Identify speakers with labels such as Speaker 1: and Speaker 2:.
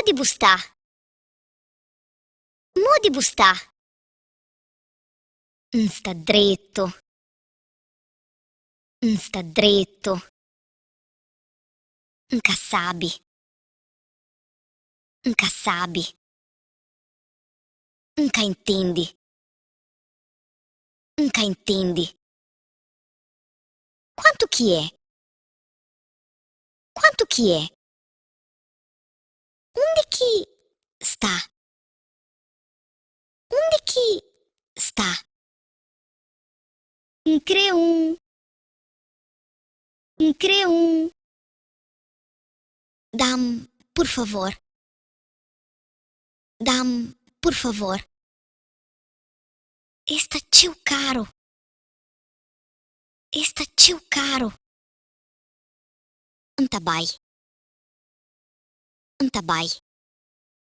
Speaker 1: Modi busta. Modi busta. Sta dritto. Sta dritto. Incassabi. Incassabi. Nca intendi. Nca intendi. Quanto chi è? Quanto chi è? Onde chi sta? Onde chi sta? Un creun. Un creun. Dam, por favor. Dam, por favor. Esta ciu caro. Esta ciu caro. Anta bai. Anta bai.